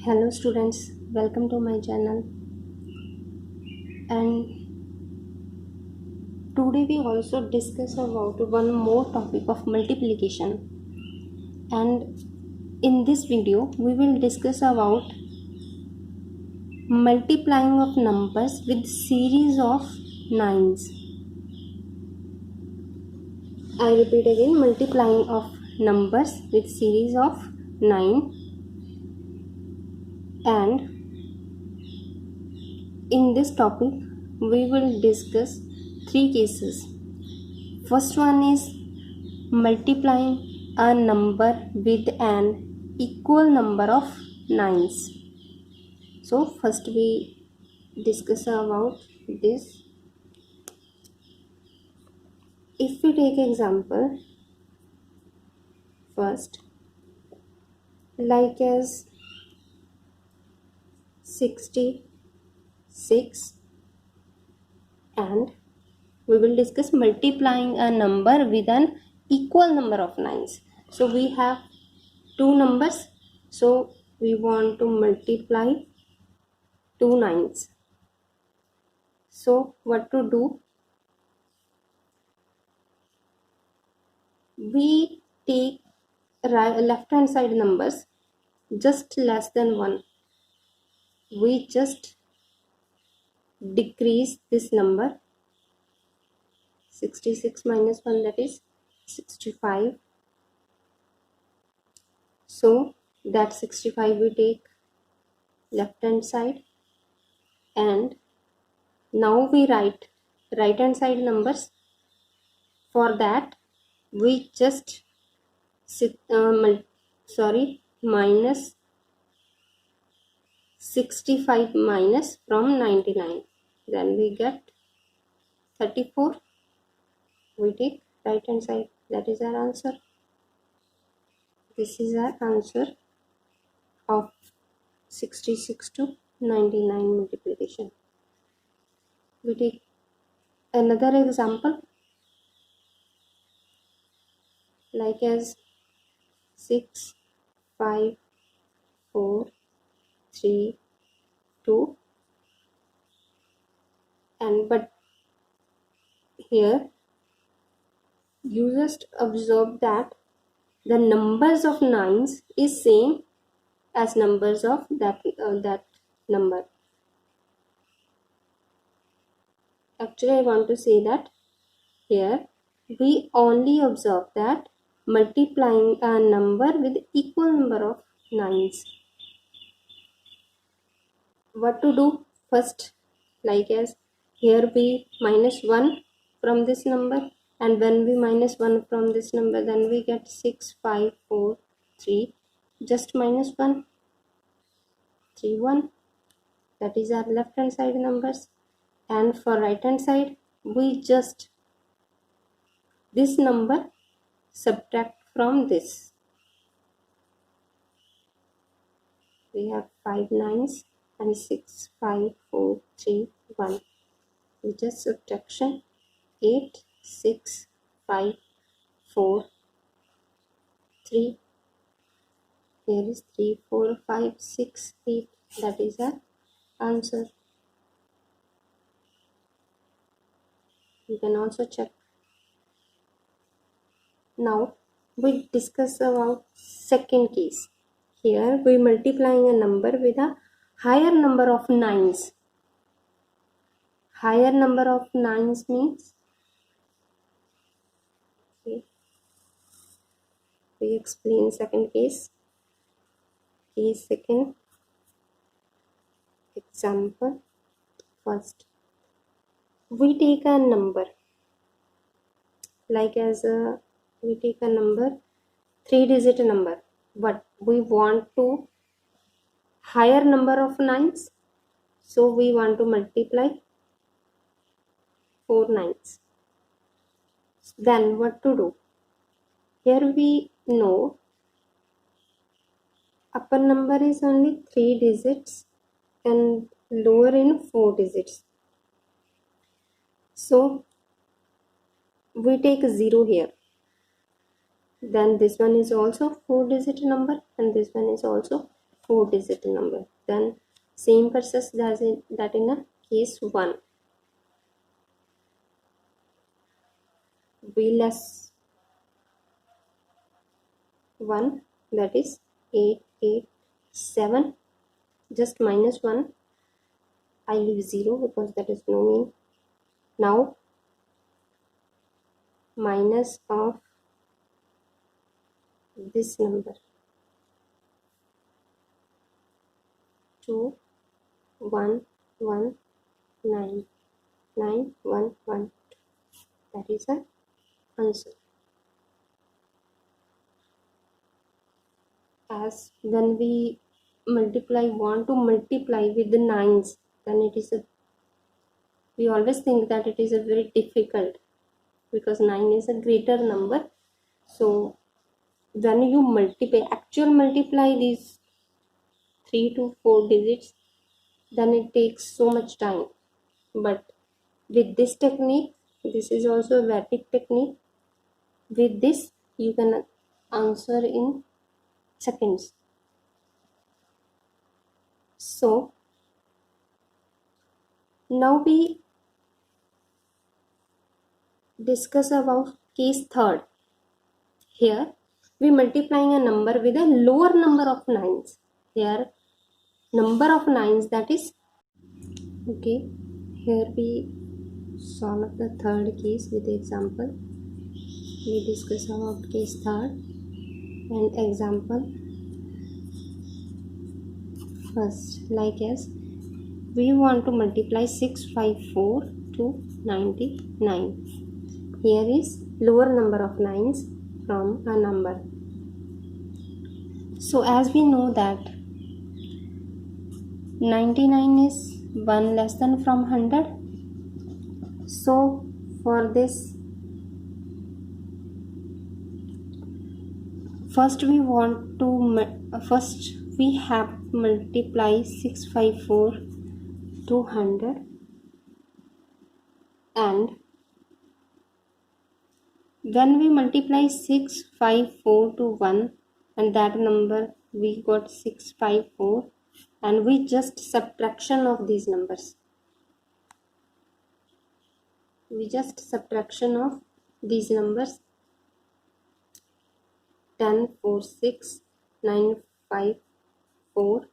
Hello students, welcome to my channel. And today we also discuss about one more topic of multiplication. And in this video we will discuss about multiplying of numbers with series of nines. I repeat again, multiplying of numbers with series of 9. And in this topic we will discuss 3 cases. First one is multiplying a number with an equal number of nines. So first we discuss about this. If we take example first, like as 66, and we will discuss multiplying a number with an equal number of nines. So we have two numbers, so we want to multiply two nines. So what to do? We take left hand side numbers just less than 1. We just decrease this number. 66 minus 1, that is 65. So that 65 we take left hand side, and now we write right hand side numbers. For that we just minus 65 minus from 99, then we get 34. We take right hand side, that is our answer. This is our answer of 66 to 99 multiplication. We take another example, like as 6, 5, 4, 3, 2, and but here you just observe that the numbers of nines is same as numbers of that number. Actually, I want to say that here we only observe that multiplying a number with equal number of nines. What to do? First, like as here we minus 1 from this number, and when we minus 1 from this number, then we get 6, 5, 4, 3. Just minus 1, 3, 1. That is our left hand side numbers. And for right hand side, we just this number subtract from this. We have 5 nines and 6, 5, 4, 3, 1. We just subtraction 8, 6, 5, 4, 3. Here is 3, 4, 5, 6, 8. That is our answer. You can also check. Now we discuss about second case. Here we multiplying a number with a higher number of nines. Higher number of nines means, okay, we explain second case. Case second, example first. We take a number, like as we take a number 3-digit number, but we want to higher number of nines, so we want to multiply 4 nines. Then what to do? Here we know upper number is only 3 digits and lower in 4 digits. So we take 0 here. Then this one is also 4-digit number, and this one is also 4-digit number. Then same process does it that in a case 1. We less 1, that is 887. Just minus 1. I leave 0 because that is no mean. Now minus of this number 2 1 1 9 9 1 1. That is the answer. As when we want to multiply with the nines, then it is we always think that it is a very difficult, because 9 is a greater number. So when you multiply these 3 to 4 digits, then it takes so much time. But with this technique, this is also a Vedic technique, with this you can answer in seconds. So now we discuss about case third. Here we multiplying a number with a lower number of nines. Here number of nines, that is okay. Here we solve the third case with the example. We discuss about case third and example first. Like as we want to multiply 654 to 99. Here is lower number of nines from a number. So as we know that 99 is 1 less than from 100. So for this, first we have multiply 654 to 100, and when we multiply 654 to 1, and that number we got 654, and we just subtraction of these numbers. We just subtraction of these numbers. 10 4 6 9 5 4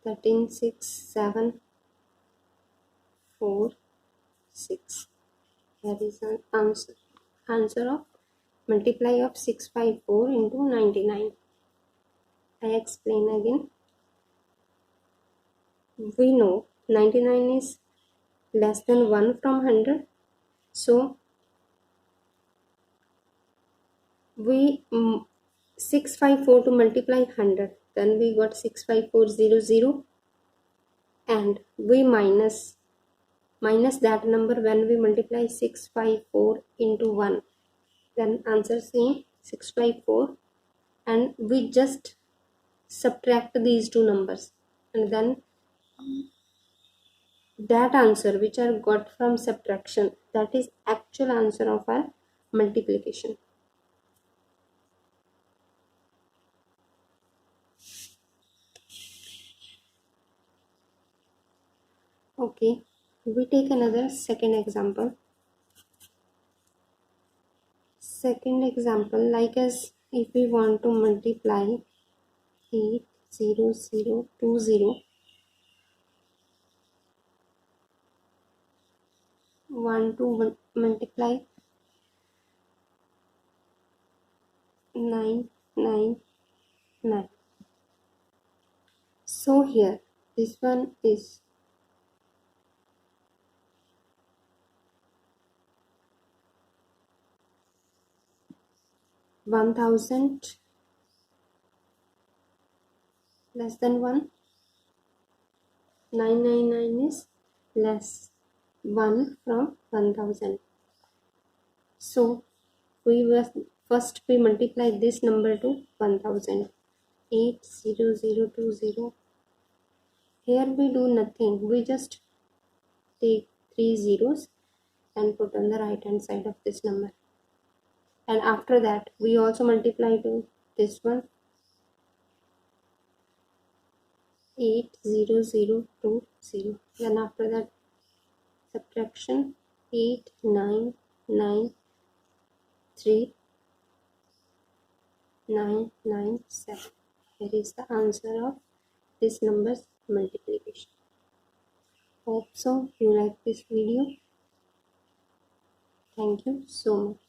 13 6 7 4 6. Here is an answer of multiply of 654 into 99. I explain again. We know 99 is less than 1 from 100. So we 654 to multiply 100, then we got 65400, and we minus that number when we multiply 654 into 1, then answer same 654, and we just subtract these two numbers, and then that answer which are got from subtraction, that is actual answer of our multiplication. Okay, we take another second example. Like as if we want to multiply 80020, want to multiply 999. So here this one is 1000 less than 1. 999 is less 1 from 1000. So we multiply this number to 1000. 80020. Here we do nothing. We just take 3 zeros and put on the right hand side of this number. And after that we also multiply to this one. 80020. Then after that subtraction 8993997. Here is the answer of this number's multiplication. Hope so you like this video. Thank you so much.